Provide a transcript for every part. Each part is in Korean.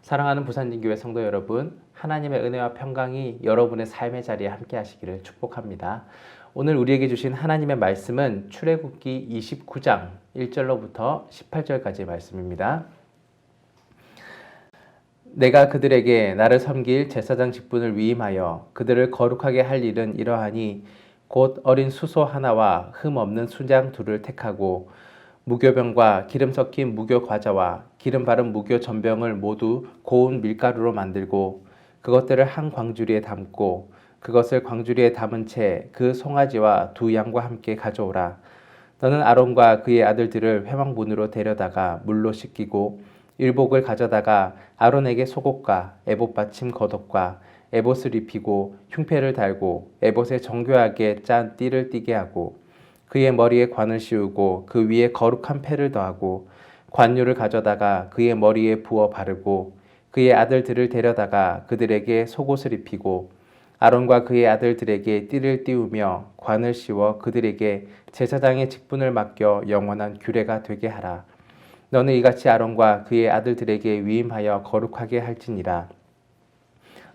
사랑하는 부산진교회 성도 여러분, 하나님의 은혜와 평강이 여러분의 삶의 자리에 함께 하시기를 축복합니다. 오늘 우리에게 주신 하나님의 말씀은 출애굽기 29장 1절로부터 18절까지의 말씀입니다. 내가 그들에게 나를 섬길 제사장 직분을 위임하여 그들을 거룩하게 할 일은 이러하니 곧 어린 수소 하나와 흠 없는 순양 둘을 택하고 무교병과 기름 섞인 무교 과자와 기름 바른 무교 전병을 모두 고운 밀가루로 만들고 그것들을 한 광주리에 담고 그것을 광주리에 담은 채 그 송아지와 두 양과 함께 가져오라. 너는 아론과 그의 아들들을 회막문으로 데려다가 물로 씻기고 일복을 가져다가 아론에게 속옷과 에봇 받침 겉옷과 에봇을 입히고 흉패를 달고 에봇에 정교하게 짠 띠를 띠게 하고 그의 머리에 관을 씌우고 그 위에 거룩한 패를 더하고 관유를 가져다가 그의 머리에 부어 바르고 그의 아들들을 데려다가 그들에게 속옷을 입히고 아론과 그의 아들들에게 띠를 띠우며 관을 씌워 그들에게 제사장의 직분을 맡겨 영원한 규례가 되게 하라. 너는 이같이 아론과 그의 아들들에게 위임하여 거룩하게 할지니라.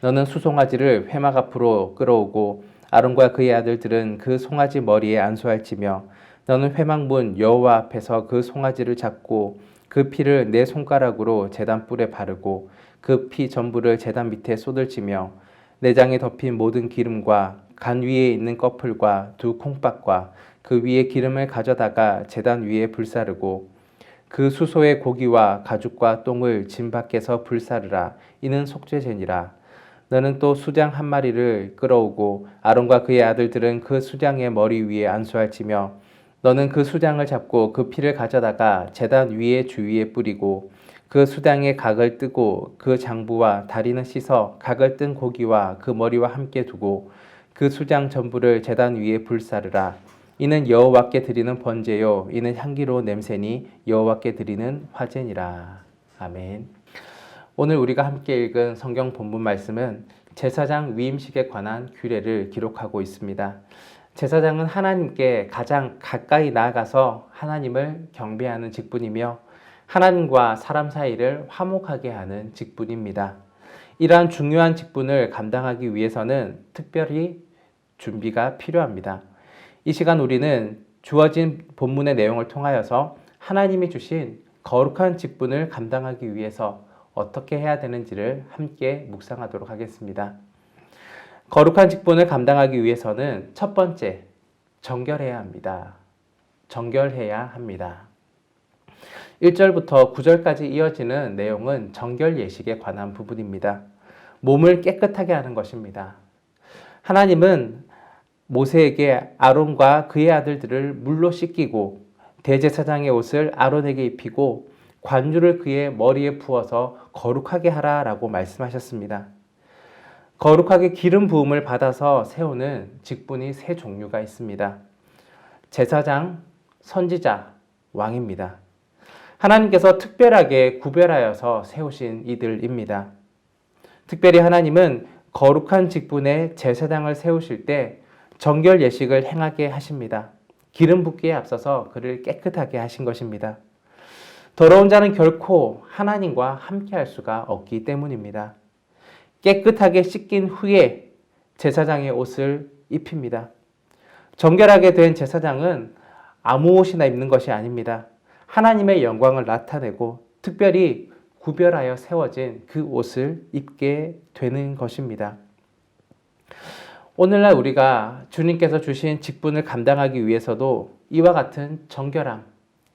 너는 수송아지를 회막 앞으로 끌어오고 아론과 그의 아들들은 그 송아지 머리에 안수할지며 너는 회막문 여호와 앞에서 그 송아지를 잡고 그 피를 네 손가락으로 제단 뿔에 바르고 그 피 전부를 제단 밑에 쏟을지며 내장에 덮인 모든 기름과 간 위에 있는 꺼풀과 두 콩밥과 그 위에 기름을 가져다가 제단 위에 불사르고 그 수소의 고기와 가죽과 똥을 진 밖에서 불사르라. 이는 속죄제니라. 너는 또 수장 한 마리를 끌어오고 아론과 그의 아들들은 그 수장의 머리 위에 안수할지며 너는 그 수장을 잡고 그 피를 가져다가 제단 위에 주위에 뿌리고 그 수장의 각을 뜨고 그 장부와 다리는 씻어 각을 뜬 고기와 그 머리와 함께 두고 그 수장 전부를 제단 위에 불사르라. 이는 여호와께 드리는 번제요 이는 향기로운 냄새니 여호와께 드리는 화제니라. 아멘. 오늘 우리가 함께 읽은 성경 본문 말씀은 제사장 위임식에 관한 규례를 기록하고 있습니다. 제사장은 하나님께 가장 가까이 나아가서 하나님을 경배하는 직분이며 하나님과 사람 사이를 화목하게 하는 직분입니다. 이러한 중요한 직분을 감당하기 위해서는 특별히 준비가 필요합니다. 이 시간 우리는 주어진 본문의 내용을 통하여서 하나님이 주신 거룩한 직분을 감당하기 위해서 어떻게 해야 되는지를 함께 묵상하도록 하겠습니다. 거룩한 직분을 감당하기 위해서는 첫 번째, 정결해야 합니다. 정결해야 합니다. 1절부터 9절까지 이어지는 내용은 정결 예식에 관한 부분입니다. 몸을 깨끗하게 하는 것입니다. 하나님은 모세에게 아론과 그의 아들들을 물로 씻기고 대제사장의 옷을 아론에게 입히고 관유를 그의 머리에 부어서 거룩하게 하라라고 말씀하셨습니다. 거룩하게 기름 부음을 받아서 세우는 직분이 세 종류가 있습니다. 제사장, 선지자, 왕입니다. 하나님께서 특별하게 구별하여서 세우신 이들입니다. 특별히 하나님은 거룩한 직분의 제사장을 세우실 때 정결 예식을 행하게 하십니다. 기름 붓기에 앞서서 그를 깨끗하게 하신 것입니다. 더러운 자는 결코 하나님과 함께할 수가 없기 때문입니다. 깨끗하게 씻긴 후에 제사장의 옷을 입힙니다. 정결하게 된 제사장은 아무 옷이나 입는 것이 아닙니다. 하나님의 영광을 나타내고 특별히 구별하여 세워진 그 옷을 입게 되는 것입니다. 오늘날 우리가 주님께서 주신 직분을 감당하기 위해서도 이와 같은 정결함,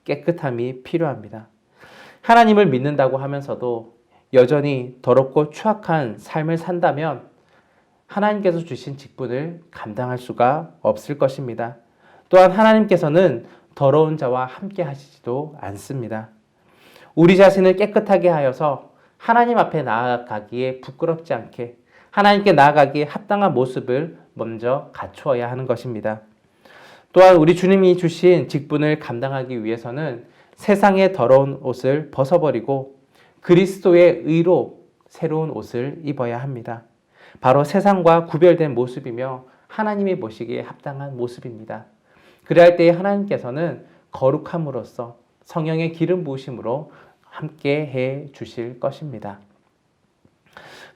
깨끗함이 필요합니다. 하나님을 믿는다고 하면서도 여전히 더럽고 추악한 삶을 산다면 하나님께서 주신 직분을 감당할 수가 없을 것입니다. 또한 하나님께서는 더러운 자와 함께 하시지도 않습니다. 우리 자신을 깨끗하게 하여서 하나님 앞에 나아가기에 부끄럽지 않게 하나님께 나아가기에 합당한 모습을 먼저 갖추어야 하는 것입니다. 또한 우리 주님이 주신 직분을 감당하기 위해서는 세상의 더러운 옷을 벗어버리고 그리스도의 의로 새로운 옷을 입어야 합니다. 바로 세상과 구별된 모습이며 하나님이 보시기에 합당한 모습입니다. 그래야 때에 하나님께서는 거룩함으로써 성령의 기름 부으심으로 함께 해 주실 것입니다.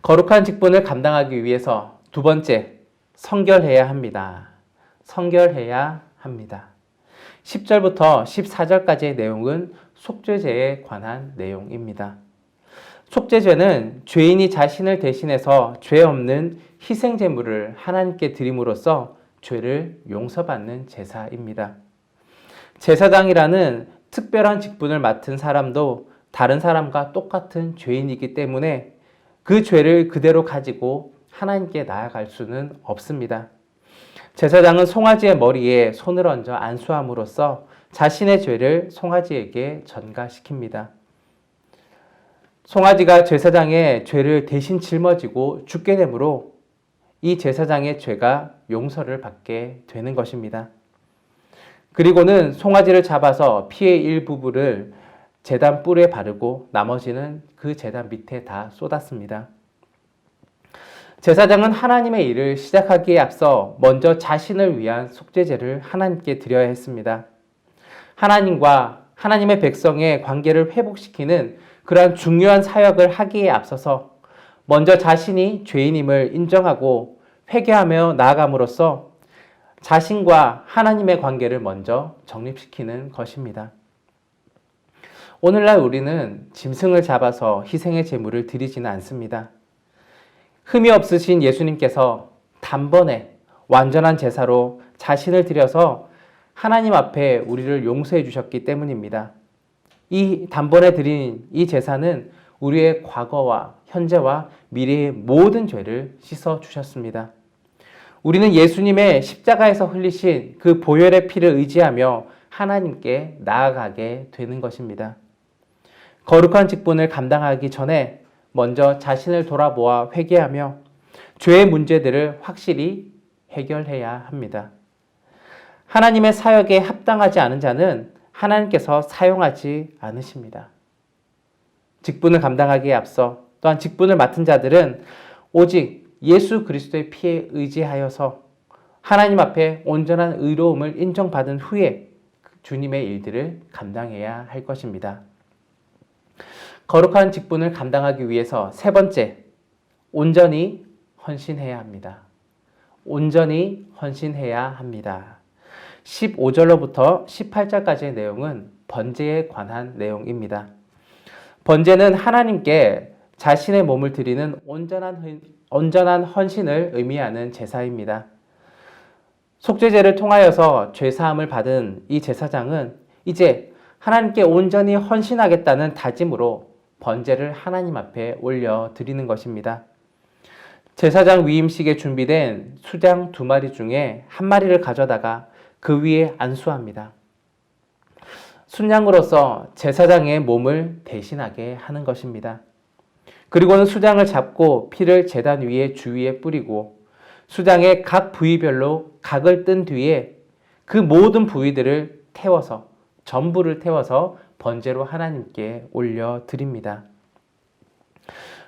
거룩한 직분을 감당하기 위해서 두 번째, 성결해야 합니다. 성결해야 합니다. 10절부터 14절까지의 내용은 속죄제에 관한 내용입니다. 속죄제는 죄인이 자신을 대신해서 죄 없는 희생제물을 하나님께 드림으로써 죄를 용서받는 제사입니다. 제사장이라는 특별한 직분을 맡은 사람도 다른 사람과 똑같은 죄인이기 때문에 그 죄를 그대로 가지고 하나님께 나아갈 수는 없습니다. 제사장은 송아지의 머리에 손을 얹어 안수함으로써 자신의 죄를 송아지에게 전가시킵니다. 송아지가 제사장의 죄를 대신 짊어지고 죽게 되므로 이 제사장의 죄가 용서를 받게 되는 것입니다. 그리고는 송아지를 잡아서 피의 일부분을 제단 뿔에 바르고 나머지는 그 제단 밑에 다 쏟았습니다. 제사장은 하나님의 일을 시작하기에 앞서 먼저 자신을 위한 속죄제를 하나님께 드려야 했습니다. 하나님과 하나님의 백성의 관계를 회복시키는 그러한 중요한 사역을 하기에 앞서서 먼저 자신이 죄인임을 인정하고 회개하며 나아감으로써 자신과 하나님의 관계를 먼저 정립시키는 것입니다. 오늘날 우리는 짐승을 잡아서 희생의 제물을 드리지는 않습니다. 흠이 없으신 예수님께서 단번에 완전한 제사로 자신을 드려서 하나님 앞에 우리를 용서해 주셨기 때문입니다. 이 단번에 드린 이 제사는 우리의 과거와 현재와 미래의 모든 죄를 씻어 주셨습니다. 우리는 예수님의 십자가에서 흘리신 그 보혈의 피를 의지하며 하나님께 나아가게 되는 것입니다. 거룩한 직분을 감당하기 전에 먼저 자신을 돌아보아 회개하며 죄의 문제들을 확실히 해결해야 합니다. 하나님의 사역에 합당하지 않은 자는 하나님께서 사용하지 않으십니다. 직분을 감당하기에 앞서 또한 직분을 맡은 자들은 오직 예수 그리스도의 피에 의지하여서 하나님 앞에 온전한 의로움을 인정받은 후에 주님의 일들을 감당해야 할 것입니다. 거룩한 직분을 감당하기 위해서 세 번째, 온전히 헌신해야 합니다. 온전히 헌신해야 합니다. 15절로부터 18절까지의 내용은 번제에 관한 내용입니다. 번제는 하나님께 자신의 몸을 드리는 온전한 헌신을 의미하는 제사입니다. 속죄제를 통하여서 죄사함을 받은 이 제사장은 이제 하나님께 온전히 헌신하겠다는 다짐으로 번제를 하나님 앞에 올려 드리는 것입니다. 제사장 위임식에 준비된 수장 2마리 중에 1마리를 가져다가 그 위에 안수합니다. 순양으로서 제사장의 몸을 대신하게 하는 것입니다. 그리고는 수장을 잡고 피를 제단 위에 주위에 뿌리고 수장의 각 부위별로 각을 뜬 뒤에 그 모든 부위들을 태워서 전부를 태워서 번제로 하나님께 올려 드립니다.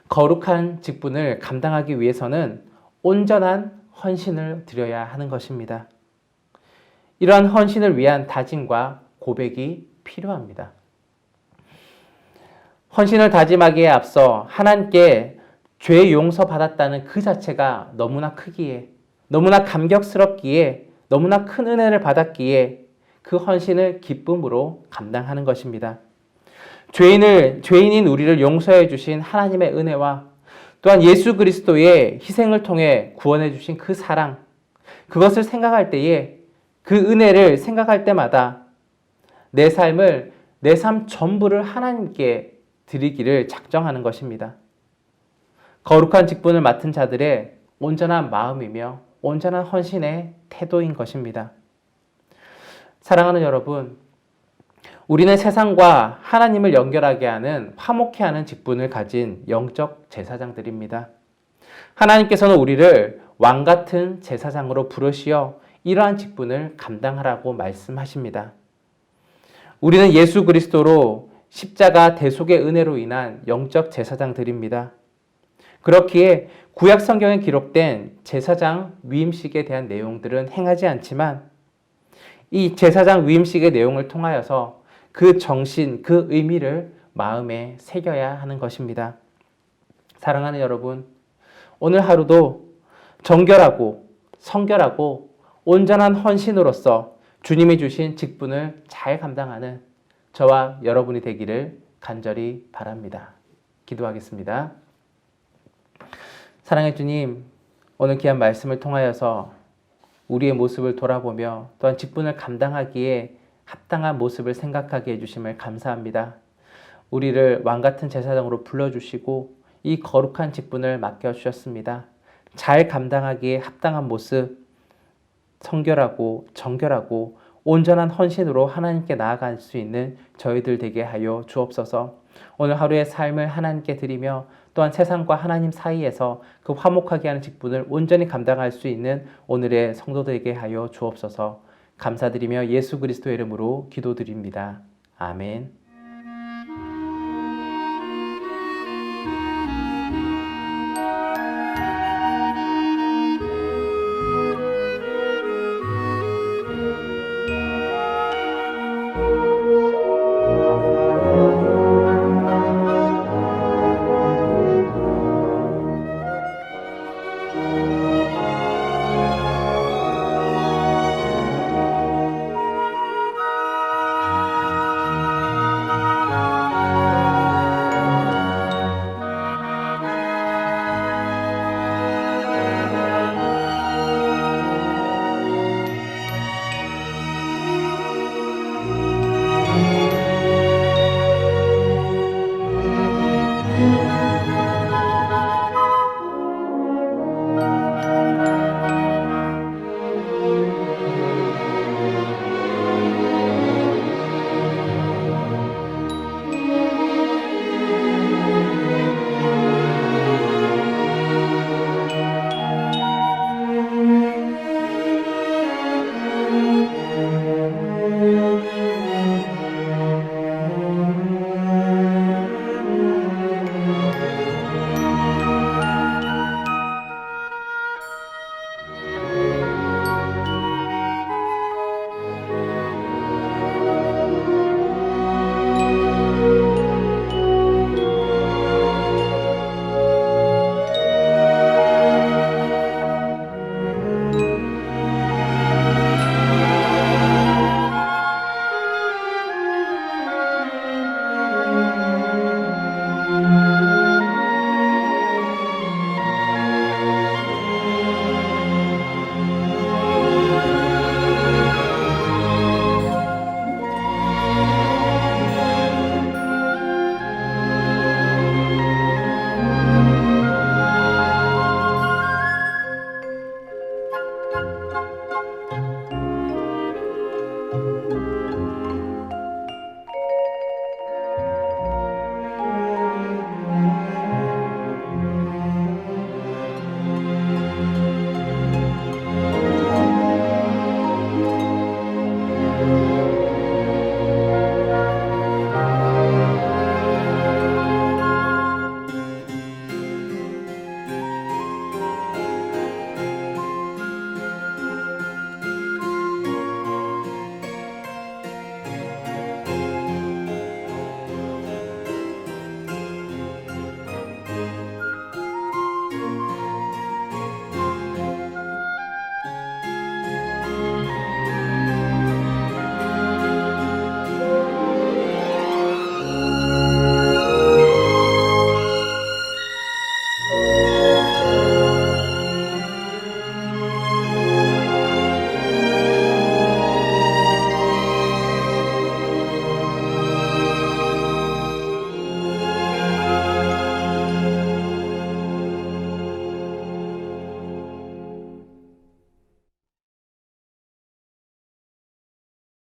거룩한 직분을 감당하기 위해서는 온전한 헌신을 드려야 하는 것입니다. 이러한 헌신을 위한 다짐과 고백이 필요합니다. 헌신을 다짐하기에 앞서 하나님께 죄 용서 받았다는 그 자체가 너무나 크기에, 너무나 감격스럽기에, 너무나 큰 은혜를 받았기에 그 헌신을 기쁨으로 감당하는 것입니다. 죄인인 우리를 용서해 주신 하나님의 은혜와 또한 예수 그리스도의 희생을 통해 구원해 주신 그 사랑, 그것을 생각할 때에 그 은혜를 생각할 때마다 내 삶 전부를 하나님께 드리기를 작정하는 것입니다. 거룩한 직분을 맡은 자들의 온전한 마음이며 온전한 헌신의 태도인 것입니다. 사랑하는 여러분, 우리는 세상과 하나님을 연결하게 하는 화목케 하는 직분을 가진 영적 제사장들입니다. 하나님께서는 우리를 왕 같은 제사장으로 부르시어 이러한 직분을 감당하라고 말씀하십니다. 우리는 예수 그리스도로 십자가 대속의 은혜로 인한 영적 제사장들입니다. 그렇기에 구약 성경에 기록된 제사장 위임식에 대한 내용들은 행하지 않지만 이 제사장 위임식의 내용을 통하여서 그 정신, 그 의미를 마음에 새겨야 하는 것입니다. 사랑하는 여러분, 오늘 하루도 정결하고 성결하고 온전한 헌신으로서 주님이 주신 직분을 잘 감당하는 저와 여러분이 되기를 간절히 바랍니다. 기도하겠습니다. 사랑의 주님, 오늘 귀한 말씀을 통하여서 우리의 모습을 돌아보며 또한 직분을 감당하기에 합당한 모습을 생각하게 해주심을 감사합니다. 우리를 왕같은 제사장으로 불러주시고 이 거룩한 직분을 맡겨주셨습니다. 잘 감당하기에 합당한 모습, 성결하고 정결하고 온전한 헌신으로 하나님께 나아갈 수 있는 저희들 되게 하여 주옵소서. 오늘 하루의 삶을 하나님께 드리며 또한 세상과 하나님 사이에서 그 화목하게 하는 직분을 온전히 감당할 수 있는 오늘의 성도되게 하여 주옵소서. 감사드리며 예수 그리스도의 이름으로 기도드립니다. 아멘.